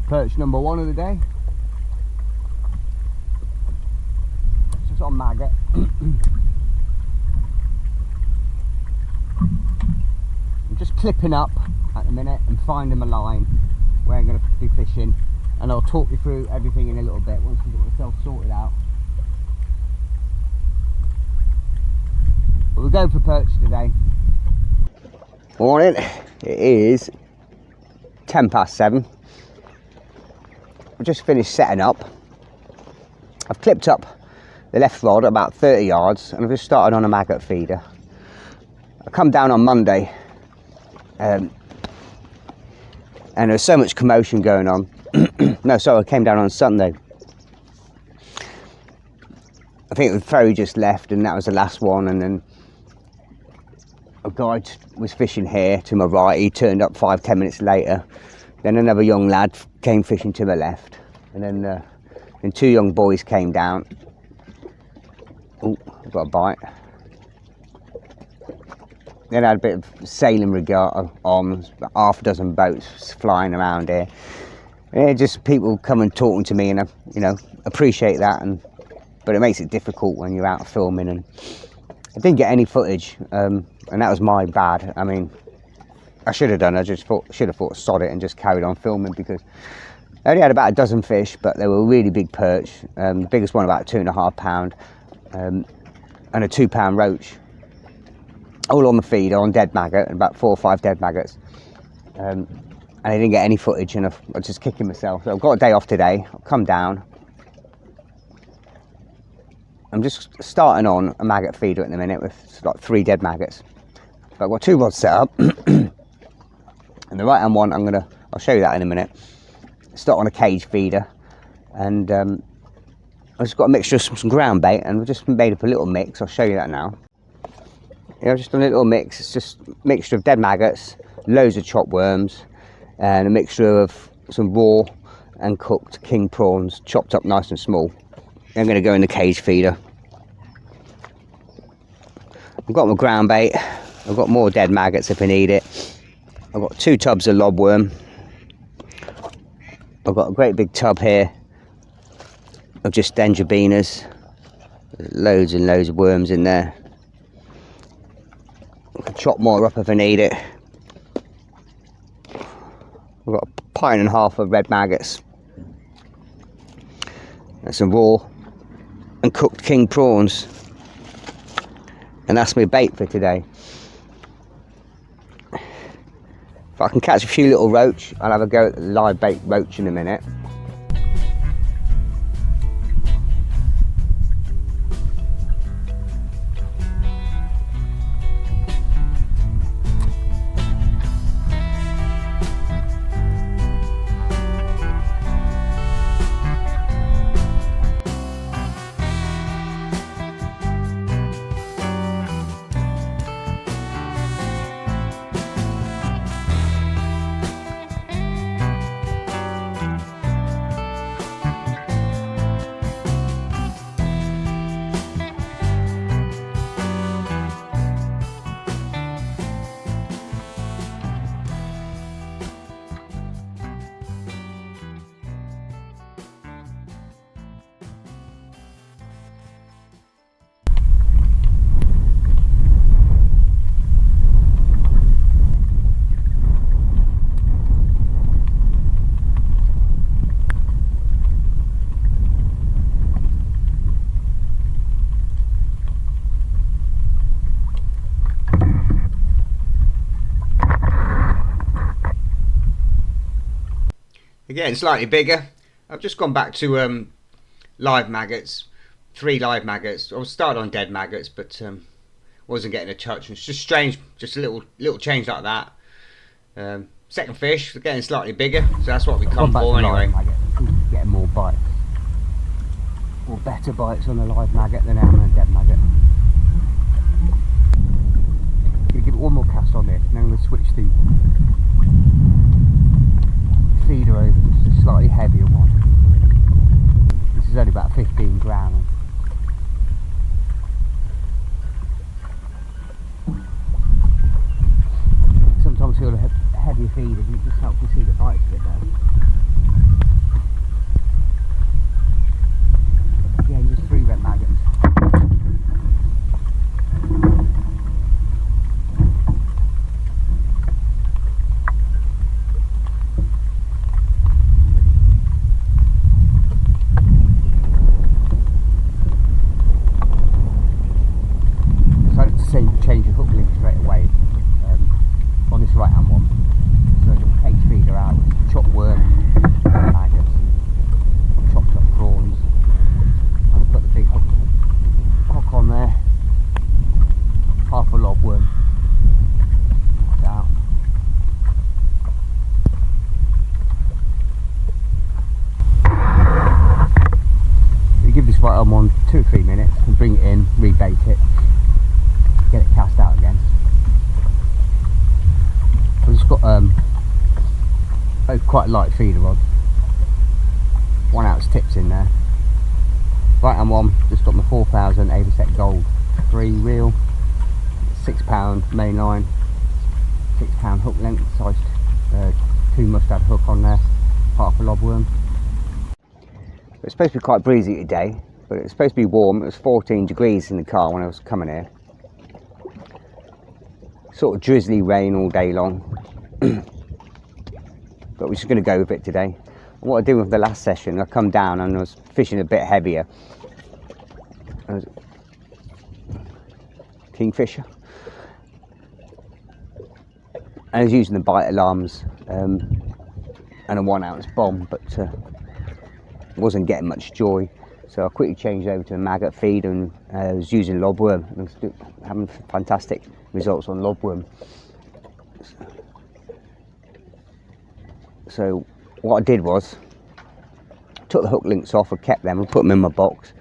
Perch number 1 of the day. It's just on maggot. I'm just clipping up at the minute and finding a line where I'm going to be fishing, and I'll talk you through everything in a little bit once we get myself sorted out. But we're going for perch today. Morning, it is 7:10. I've just finished setting up. I've clipped up the left rod about 30 yards and I've just started on a maggot feeder. I come down on Monday and there's so much commotion going on. No, sorry, I came down on Sunday. I think the ferry just left and that was the last one, and then a guy was fishing here to my right. He turned up 5-10 minutes later. Then another young lad came fishing to my left, and then 2 young boys came down. Oh, I've got a bite. Then I had a bit of sailing regatta on, about half a dozen boats flying around here. And just people come and talking to me, and I, appreciate that. But it makes it difficult when you're out filming, and I didn't get any footage, and that was my bad. I mean, I should have done. I just should have thought sod it and just carried on filming, because I only had about a dozen fish, but they were really big perch. The biggest one about 2.5 pound, and a 2 pound roach, all on the feeder on dead maggot, and about 4 or 5 dead maggots. And I didn't get any footage, and I was just kicking myself. So I've got a day off today. I'll come down. I'm just starting on a maggot feeder at the minute with like 3 dead maggots. But I've got 2 rods set up. And the right hand one, I'll show you that in a minute. Start on a cage feeder, and I've just got a mixture of some ground bait, and we've just made up a little mix. I'll show you that now. Just a little mix. It's just a mixture of dead maggots, loads of chopped worms, and a mixture of some raw and cooked king prawns, chopped up nice and small. I'm going to go in the cage feeder. I've got my ground bait. I've got more dead maggots if I need it. I've got 2 tubs of lobworm. I've got a great big tub here of just dendrebenas. There's loads and loads of worms in there. I can chop more up if I need it. I've got a 1.5 pints of red maggots. And some raw and cooked king prawns. And that's my bait for today. If I can catch a few little roach, I'll have a go at the live bait roach in a minute. Again, slightly bigger. I've just gone back to live maggots, 3 live maggots. I was started on dead maggots, but wasn't getting a touch. It's just strange, just a little change like that. Second fish, getting slightly bigger, so that's what we come for anyway. Getting more bites, or better bites on the live maggot than on a dead maggot. I'm gonna give it one more cast on this, and then I'm gonna switch the feeder over just a slightly heavier one. This is only about 15 grams. Sometimes feel a heavier feeder, it just helps you see the bites a bit better. on one 2 or 3 minutes and bring it in, rebait it, get it cast out again. I've just got both quite light feeder rods, 1 ounce tips in there. Right hand one, just got my 4000 Avocet Gold 3 reel, £6 main line, £6 hook length, size 2 mustard hook on there, half a lobworm. It's supposed to be quite breezy today, but it's supposed to be warm. It was 14 degrees in the car when I was coming here. Sort of drizzly rain all day long. But we're just going to go with it today. What I did with the last session, I come down and I was fishing a bit heavier. I was kingfisher. And I was using the bite alarms and a 1 ounce bomb, but wasn't getting much joy. So I quickly changed over to a maggot feed and I was using lobworm and I was having fantastic results on lobworm. So what I did was took the hook links off, I kept them and put them in my box.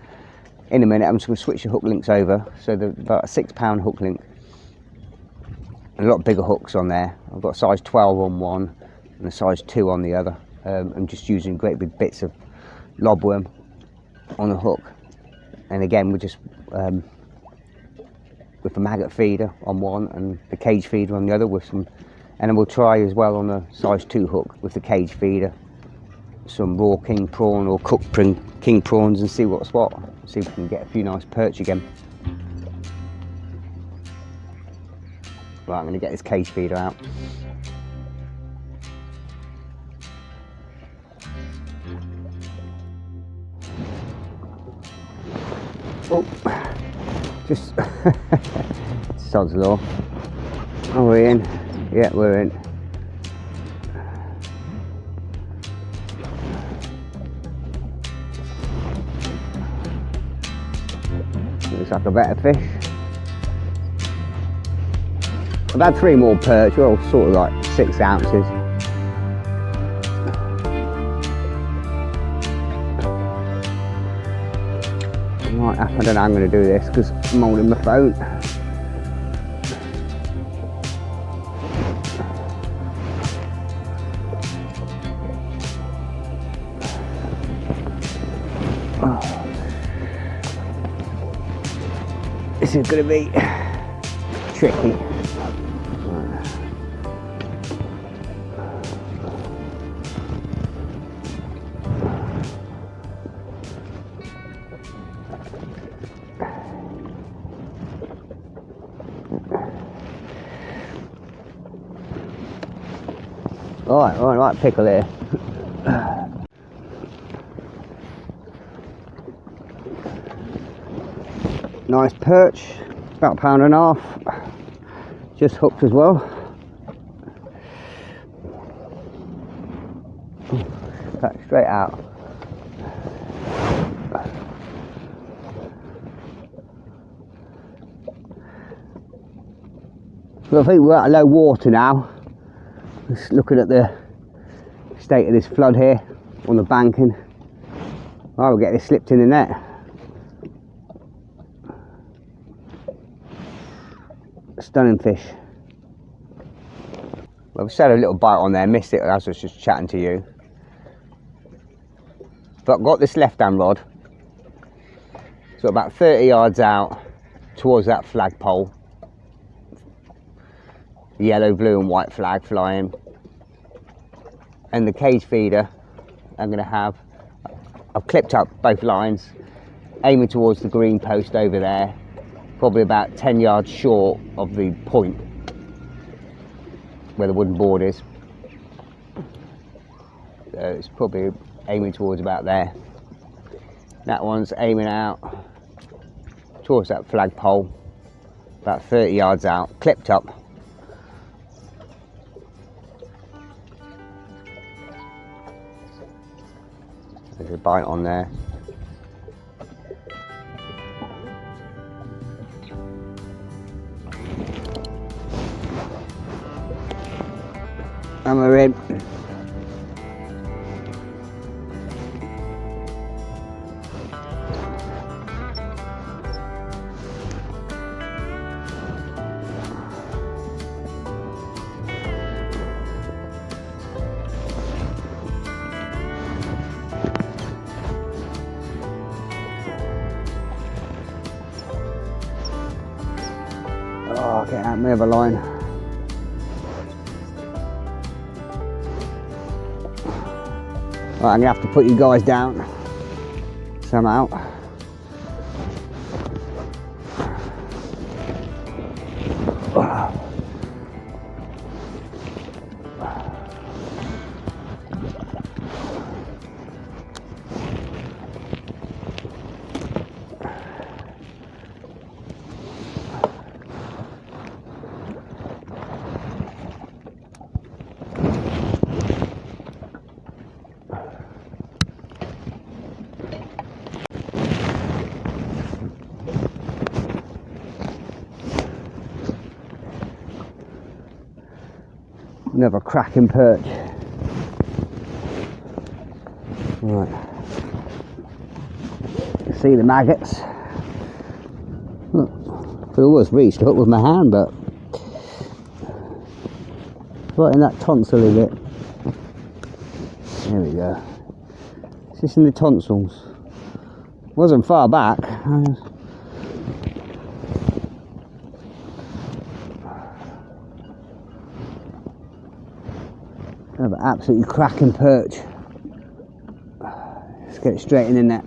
In a minute I'm just going to switch the hook links over, so they're about a £6 hook link and a lot bigger hooks on there. I've got a size 12 on one and a size 2 on the other. I'm just using great big bits of lobworm on the hook, and again we're just with the maggot feeder on one and the cage feeder on the other with some, and then we'll try as well on the size 2 hook with the cage feeder some raw king prawn or cooked king prawns and see what's what, see if we can get a few nice perch again. Right, I'm going to get this cage feeder out. Oh, just sod's law. Are we in? Yeah, we're in. Looks like a better fish. I've had 3 more perch, we're all sort of like 6 ounces. Right, I don't know how I'm going to do this because I'm holding my phone. Oh. This is going to be tricky. Right, pickle here. Nice perch, about £1.5, just hooked as well. Cut straight out. Well, I think we're at low water now. Just looking at the state of this flood here on the banking. Oh, we'll get this slipped in the net. Stunning fish. Well, we had a little bite on there, missed it as I was just chatting to you. But I've got this left hand rod, so about 30 yards out towards that flagpole. Yellow, blue and white flag flying. And the cage feeder I'm going to have, I've clipped up both lines, aiming towards the green post over there, probably about 10 yards short of the point where the wooden board is. So it's probably aiming towards about there. That one's aiming out towards that flagpole, about 30 yards out, clipped up. There's a bite on there. And we're in. start getting out my other line. Right, I'm gonna have to put you guys down somehow. Another cracking perch. Right. See the maggots. Look, I almost reached up with my hand, but right in that tonsil bit. There we go. It's just in the tonsils. Wasn't far back. Another absolutely cracking perch. Let's get it straight in the net.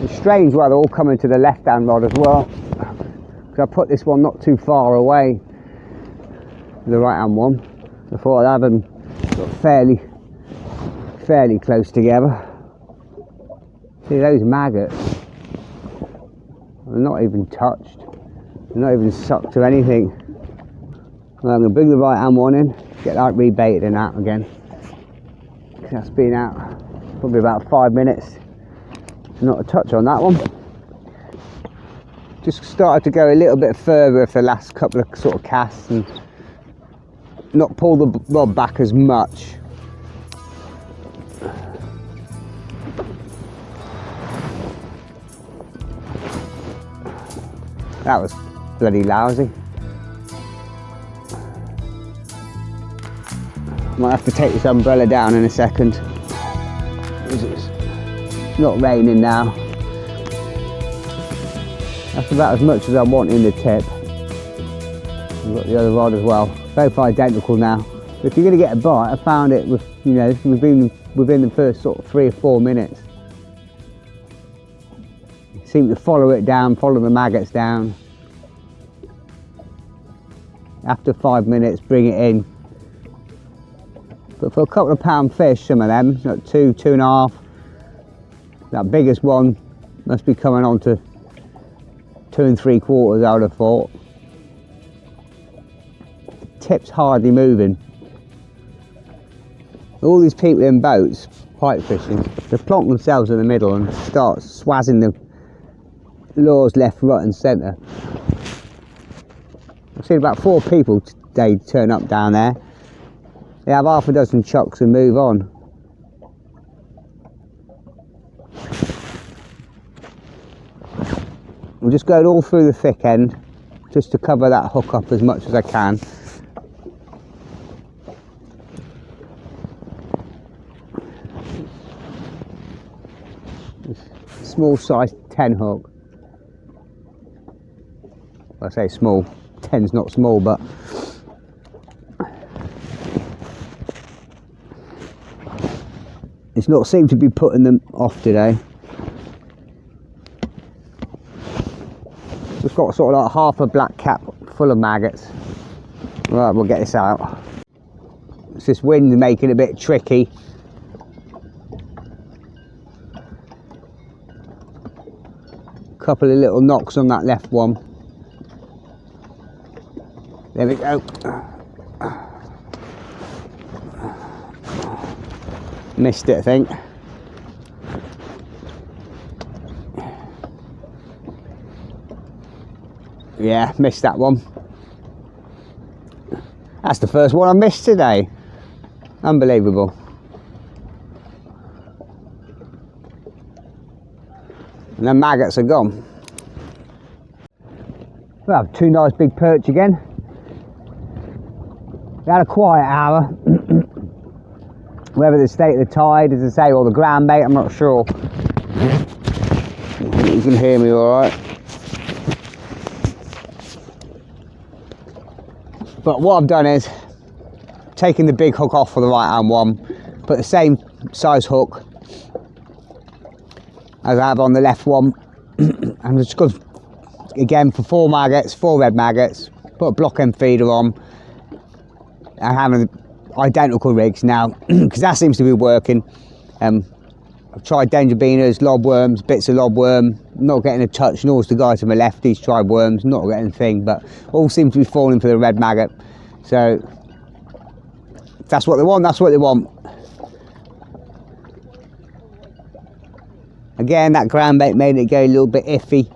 It's strange why they're all coming to the left hand rod as well, because I put this one not too far away, the right hand one. I thought I'd have them fairly close together. See those maggots, they're not even touched, they're not even sucked or anything. Well, I'm going to bring the right hand one in, get that rebaited and out again. That's been out probably about 5 minutes. Not a touch on that one. Just started to go a little bit further with the last couple of sort of casts and not pull the rod back as much. That was bloody lousy. Might have to take this umbrella down in a second. It's not raining now. That's about as much as I want in the tip. We've got the other rod as well. Both identical now. If you're going to get a bite, I found it with, you know, within the first sort of 3 or 4 minutes. You seem to follow it down, follow the maggots down. After 5 minutes, bring it in. But for a couple of pound fish, some of them, like 2.5, that biggest one must be coming on to 2 3/4, I would have thought. The tip's hardly moving. All these people in boats, pike fishing, they plonk themselves in the middle and start swazzing the lures left, right and centre. I've seen about 4 people today turn up down there. They have half a dozen chucks and move on. I'm just going all through the thick end just to cover that hook up as much as I can. Small size 10 hook. Well, I say small, 10's not small, but it's not seemed to be putting them off today. Just got sort of like half a black cap full of maggots. Right, we'll get this out. It's this wind making it a bit tricky. Couple of little knocks on that left one. There we go. Missed it, I think. Yeah, missed that one. That's the first one I missed today. Unbelievable. And the maggots are gone. We have 2 nice big perch again. We had a quiet hour. Whether the state of the tide, as I say, or the ground bait, I'm not sure. You can hear me all right. But what I've done is taken the big hook off for the right hand one, put the same size hook as I have on the left one, and just go again for 4 maggots, 4 red maggots, put a block end feeder on, and having identical rigs now, because that seems to be working. I've tried dendrebenas, lobworms, bits of lobworm, not getting a touch, nor was the guy to my left, he's tried worms, not getting a thing, but all seem to be falling for the red maggot. So if that's what they want, that's what they want. Again, that ground bait made it go a little bit iffy.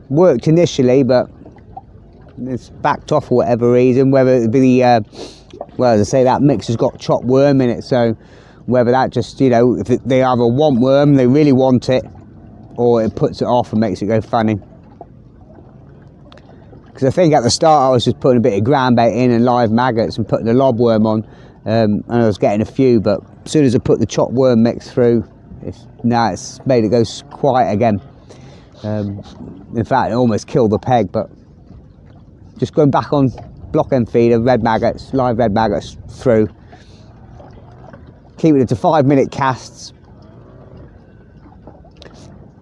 Worked initially, but it's backed off for whatever reason, whether it be the, well, as I say, that mix has got chopped worm in it, so whether that just, you know, if they either want worm, they really want it, or it puts it off and makes it go funny. Because I think at the start I was just putting a bit of ground bait in and live maggots and putting the lobworm on, and I was getting a few, but as soon as I put the chopped worm mix through, it's made it go quiet again. In fact, it almost killed the peg, but just going back on block end feeder, red maggots, live red maggots through. Keeping it to 5-minute casts,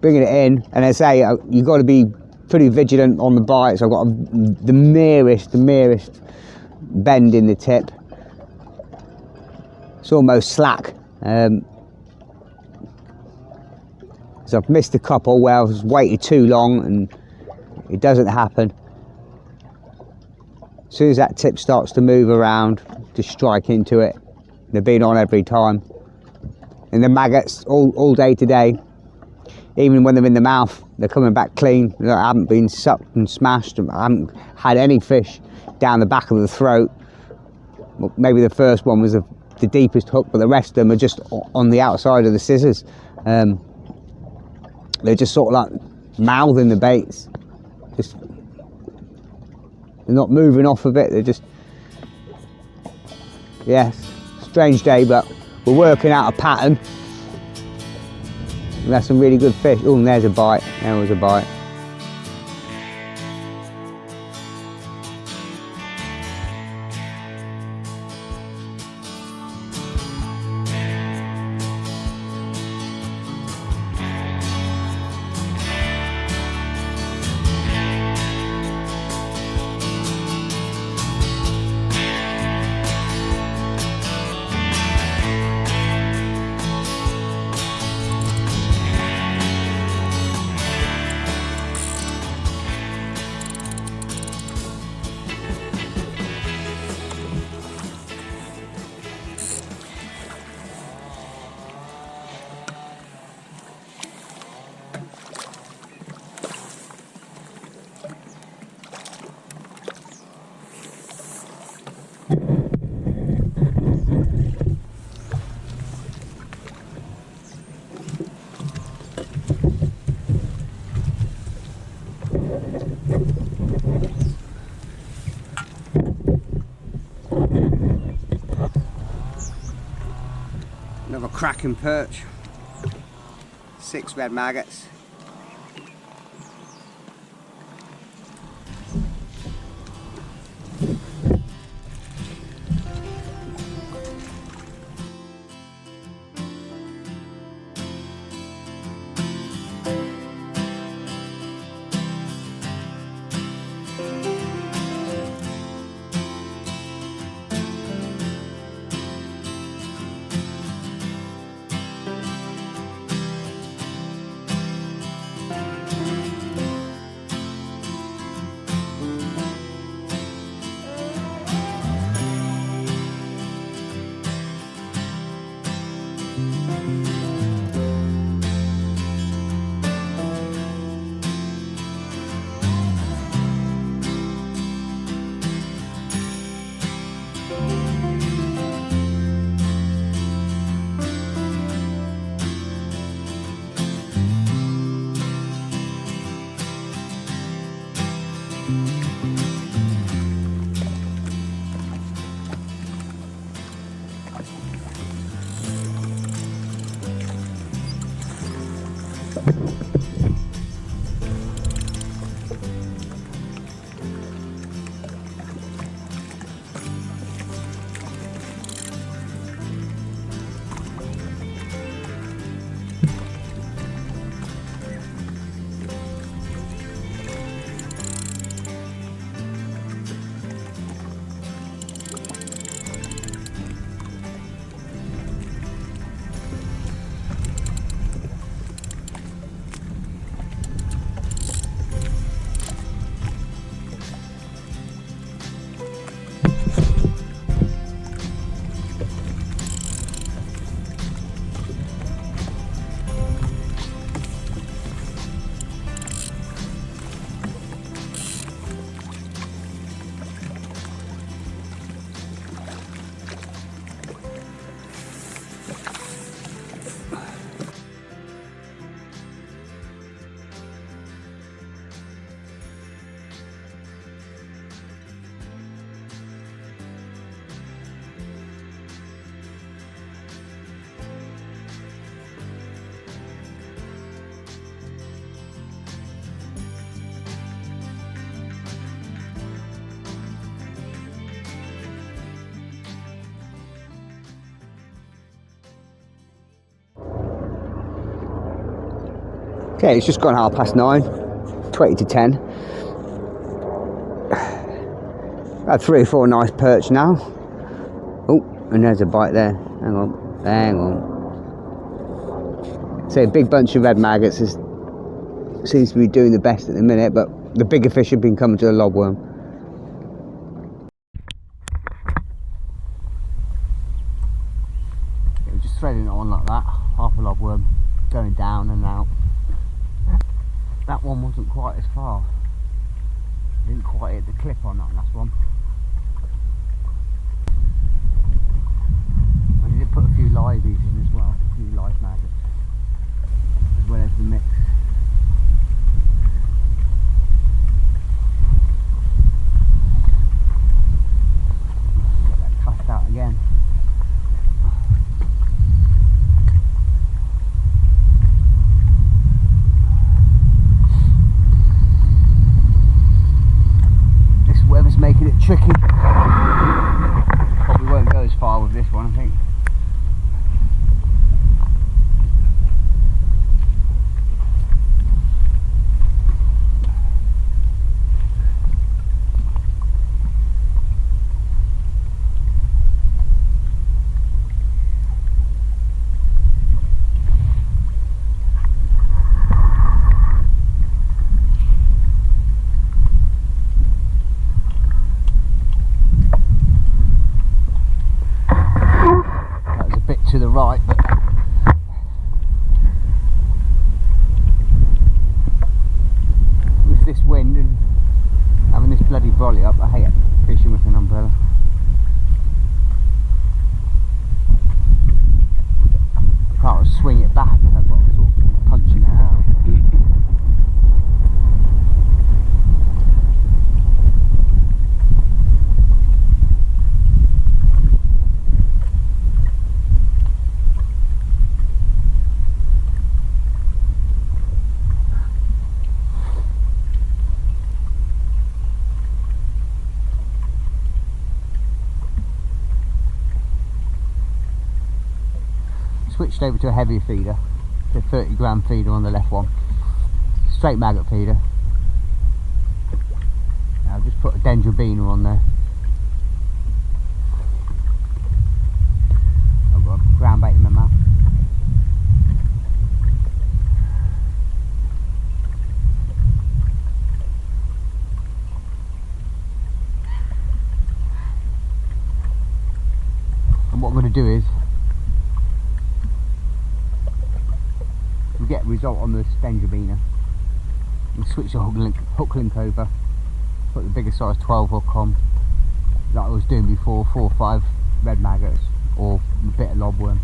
bringing it in, and I say you've got to be pretty vigilant on the bites. I've got the merest bend in the tip. It's almost slack. So I've missed a couple where I've waited too long and it doesn't happen. As soon as that tip starts to move around, just strike into it. They've been on every time. And the maggots all day today, even when they're in the mouth, they're coming back clean. I haven't been sucked and smashed. I haven't had any fish down the back of the throat. Well, maybe the first one was the deepest hook, but the rest of them are just on the outside of the scissors. They're just sort of like mouthing the baits. They're not moving off of it. They're just, yes. Strange day, but we're working out a pattern. And that's some really good fish. Oh, and there's a bite. There was a bite. Another cracking perch. 6 red maggots. Okay, it's just gone 9:30, 20 to 10. About 3 or 4 nice perch now. Oh, and there's a bite there. Hang on. So a big bunch of red maggots seems to be doing the best at the minute, but the bigger fish have been coming to the lobworm. Okay, we're just threading it on like that, half a lobworm going down and out. That one wasn't quite as far. Didn't quite hit the clip on that last one. I need to put a few liveys in as well, a few live maggots, as well as the mix. Get that cast out again. This weather's making it tricky. Probably won't go as far with this one, I think. To the right, but with this wind and having this bloody brolly up, I hate fishing with an umbrella. I can't swing it back, I've got to sort of punching it out. Switched over to a heavier feeder, the 30-gram feeder on the left one, straight maggot feeder. Now I've just put a dendrebena on there. I've got a ground bait in my mouth. And what I'm going to do is get a result on the dendrebena and switch the hook link over, put the bigger size 12 hook on like I was doing before, 4 or 5 red maggots or a bit of lobworm.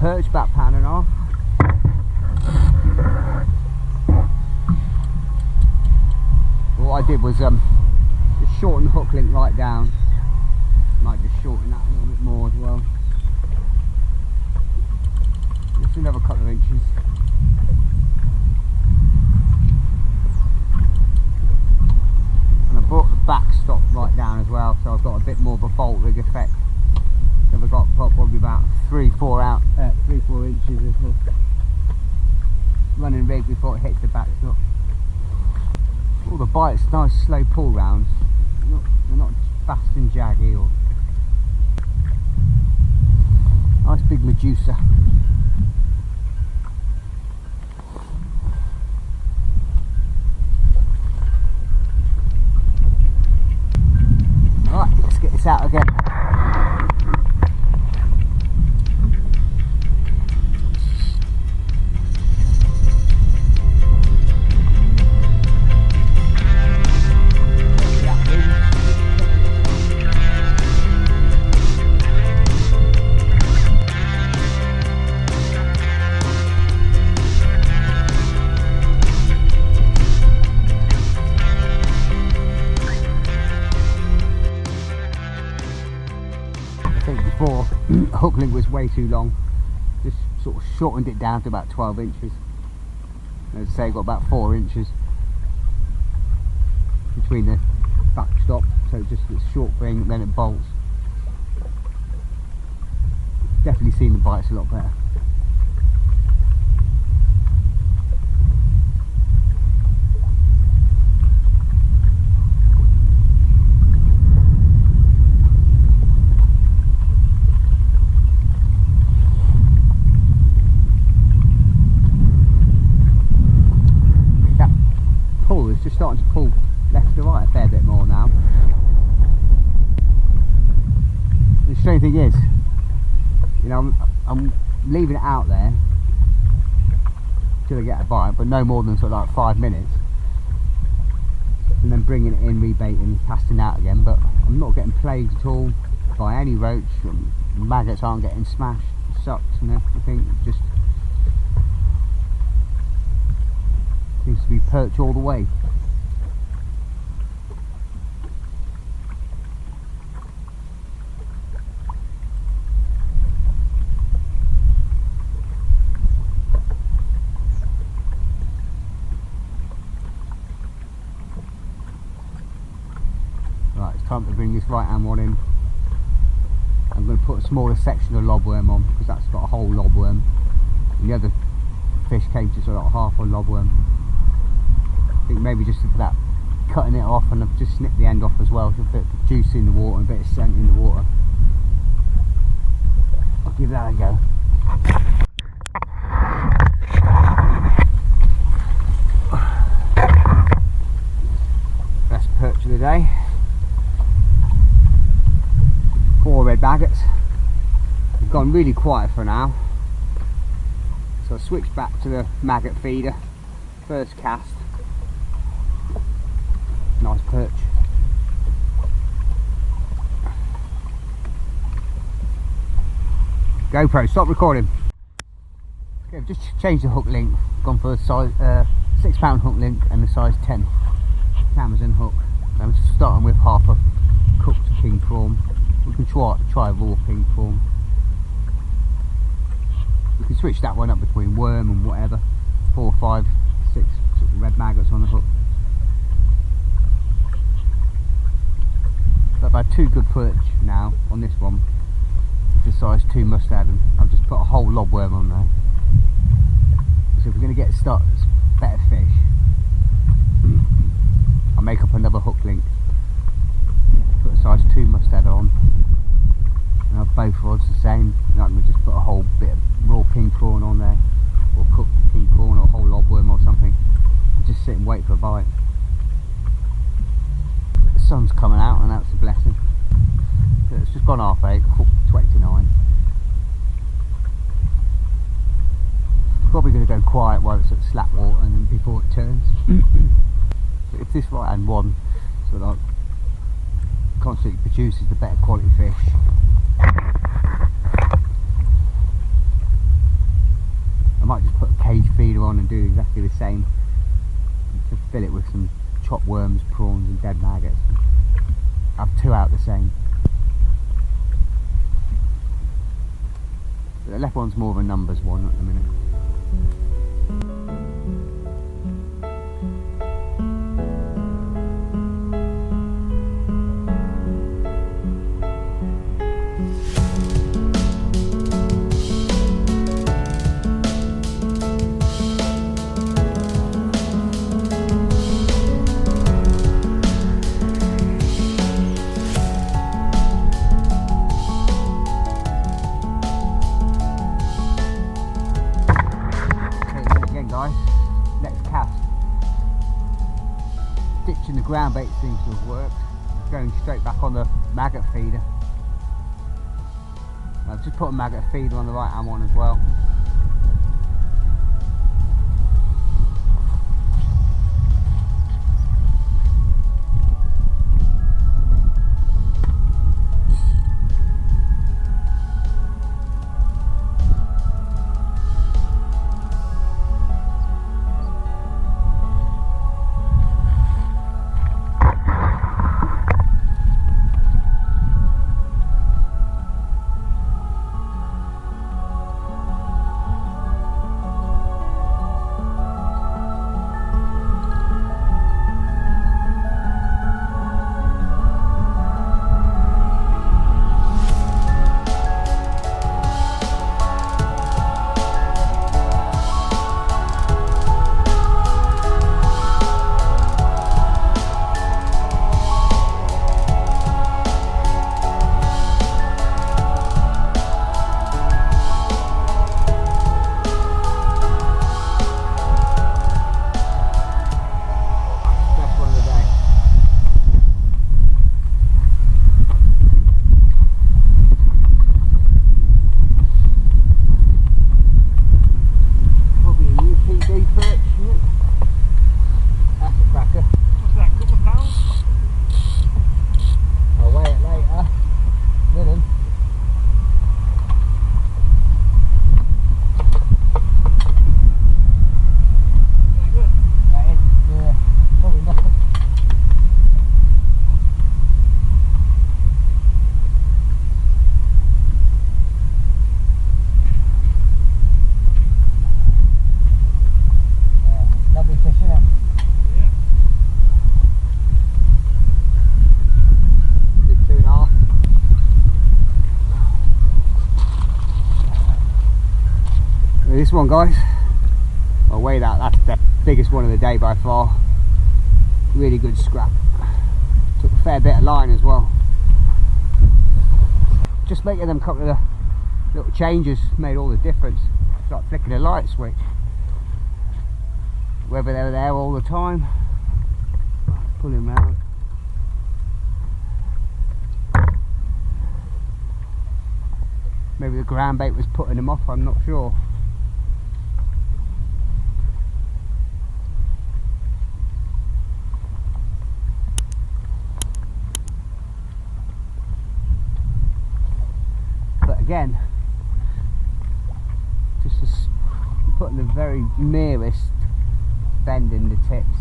perch, about £1.5. What I did was just shorten the hook link right down. Might just shorten that a little bit more as well. Just another couple of inches. And I brought the back stop right down as well, so I've got a bit more of a bolt rig effect. So I've got probably about 3-4 inches of hook running rig before it hits the back stop. All the bites, nice slow pull rounds. They're not fast and jaggy or nice big Medusa. Alright, let's get this out again. Before hook link was way too long, just sort of shortened it down to about 12 inches. As I say, got about 4 inches between the back stop, so just a short thing, then it bolts. Definitely seen the bites a lot better. Just starting to pull left to right a fair bit more now. The strange thing is, you know, I'm leaving it out there till I get a bite, but no more than sort of like 5 minutes, and then bringing it in, rebaiting, casting out again. But I'm not getting plagued at all by any roach. Maggots aren't getting smashed, sucked and everything. It just seems to be perch all the way. Right, it's time to bring this right hand one in. I'm going to put a smaller section of lobworm on because that's got a whole lobworm, and the other fish came to sort of half a lobworm. I think maybe just for that, cutting it off, and I've just snipped the end off as well, so a bit of juice in the water and a bit of scent in the water. I'll give that a go. Best perch of the day. 4 red maggots. They've gone really quiet for now, so I switched back to the maggot feeder. First cast. Nice perch. GoPro, stop recording. Okay, I've just changed the hook link. Gone for a size £6 hook link and the size 10 Amazon hook. I'm just starting with half a cooked king prawn. We can try raw king prawn. We can switch that one up between worm and whatever. 4, 5, 6 sort of red maggots on the hook. I've had 2 good perch now on this one. It's a size 2 mustard, and I've just put a whole lobworm on there. So if we're going to get better fish, I'll make up another hook link. Put a size 2 mustard on, and have both rods the same. And I can just put a whole bit of raw king prawn on there, or cooked king prawn, or a whole lobworm or something. And just sit and wait for a bite. The sun's coming out, and that's a blessing. So it's just gone 8:30, 29. It's probably going to go quiet while it's at slack water and before it turns. But if this right hand one sort of like constantly produces the better quality fish, top worms, prawns and dead maggots. I have 2 out the same. The left one's more of a numbers one at the minute. Next cast. Ditching the ground bait seems to have worked. Going straight back on the maggot feeder. I've just put a maggot feeder on the right hand one as well. This one, guys, I'll weigh that. That's the biggest one of the day by far. Really good scrap. Took a fair bit of line as well. Just making them couple of the little changes made all the difference. It's like flicking a light switch. Whether they were there all the time, pulling round. Maybe the ground bait was putting them off, I'm not sure. But again, just putting the very merest bend in the tips,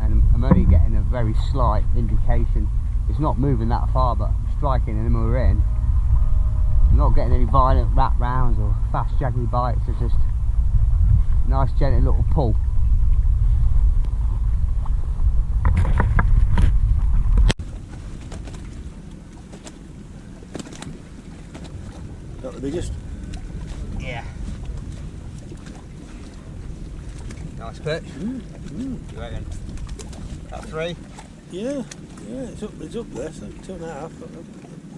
and I'm only getting a very slight indication. It's not moving that far, but striking and then we're in. I'm not getting any violent wrap rounds or fast jaggy bites. It's just a nice gentle little pull. Not the biggest? Yeah. Nice perch. You reckon? About 3? Yeah, it's up there, so 2.5.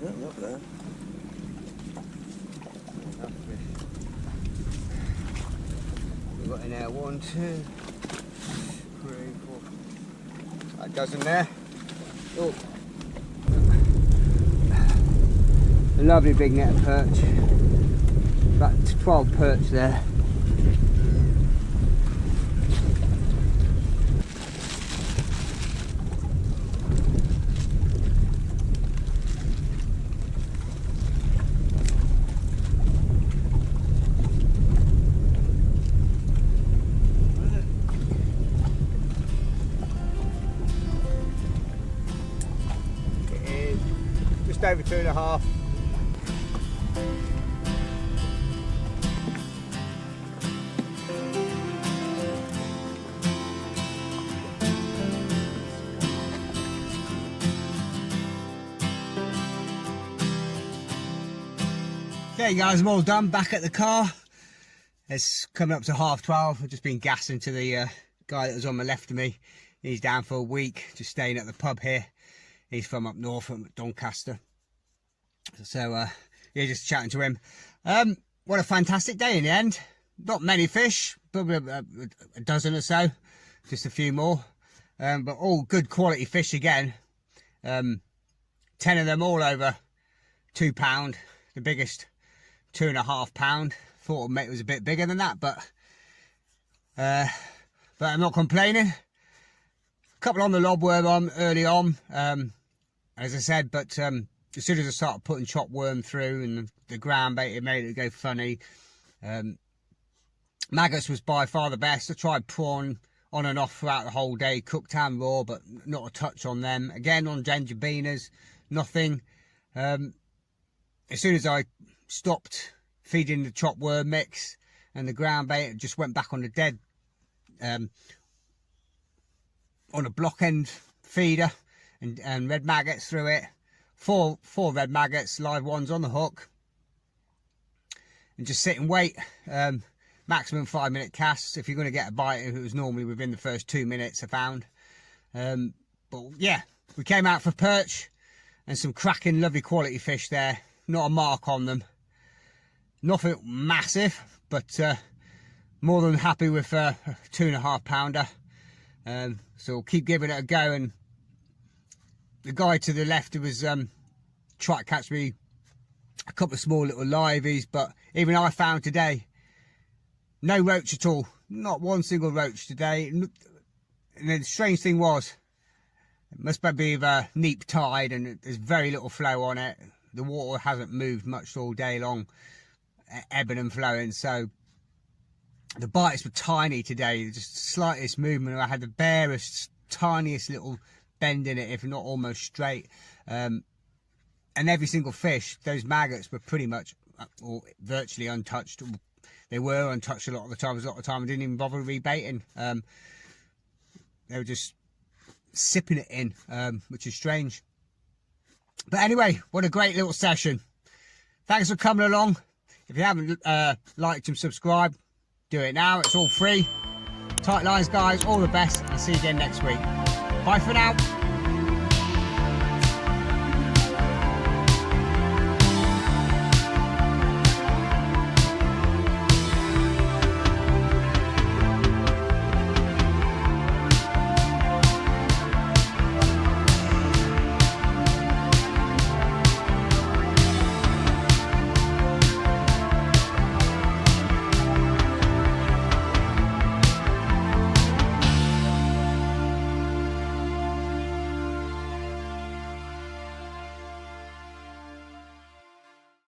Yeah, up there. We've got in there 1, 2, 3, 4. A dozen there. Oh. A lovely big net of perch. About 12 perch there. over 2.5. Okay guys, I'm all done, back at the car. It's coming up to 12:30. I've just been gassing to the guy that was on the left of me. He's down for a week, just staying at the pub here. He's from up north at Doncaster. So yeah, just chatting to him. What a fantastic day in the end. Not many fish, probably a dozen or so, just a few more. But all good quality fish again. 10 of them all over £2. The biggest £2.5. Thought it was a bit bigger than that, but I'm not complaining. A couple on the lobworm on early on, as I said, but as soon as I started putting chopped worm through and the ground bait, it made it go funny. Maggots was by far the best. I tried prawn on and off throughout the whole day, cooked and raw, but not a touch on them. Again on dendrebenas, nothing. As soon as I stopped feeding the chopped worm mix and the ground bait, it just went back on the dead, on a block end feeder, and red maggots through it. Four red maggots, live ones on the hook, and just sit and wait. Maximum 5-minute casts if you're going to get a bite. It was normally within the first 2 minutes, I found. But yeah, we came out for perch and some cracking lovely quality fish there. Not a mark on them, nothing massive, but more than happy with a 2.5 pounder. So we'll keep giving it a go. And the guy to the left, who was trying to catch me a couple of small little liveys, but even I found today no roach at all, not one single roach today. And the strange thing was, it must be a neap tide and there's very little flow on it. The water hasn't moved much all day long, ebbing and flowing, so the bites were tiny today, just the slightest movement. I had the barest, tiniest little bend in it, if not almost straight. And every single fish, those maggots were pretty much or virtually untouched. They were untouched a lot of the time. A lot of the time I didn't even bother rebaiting. They were just sipping it in, which is strange. But anyway, what a great little session. Thanks for coming along. If you haven't liked and subscribed, do it now. It's all free. Tight lines, guys. All the best. I'll see you again next week. Bye for now.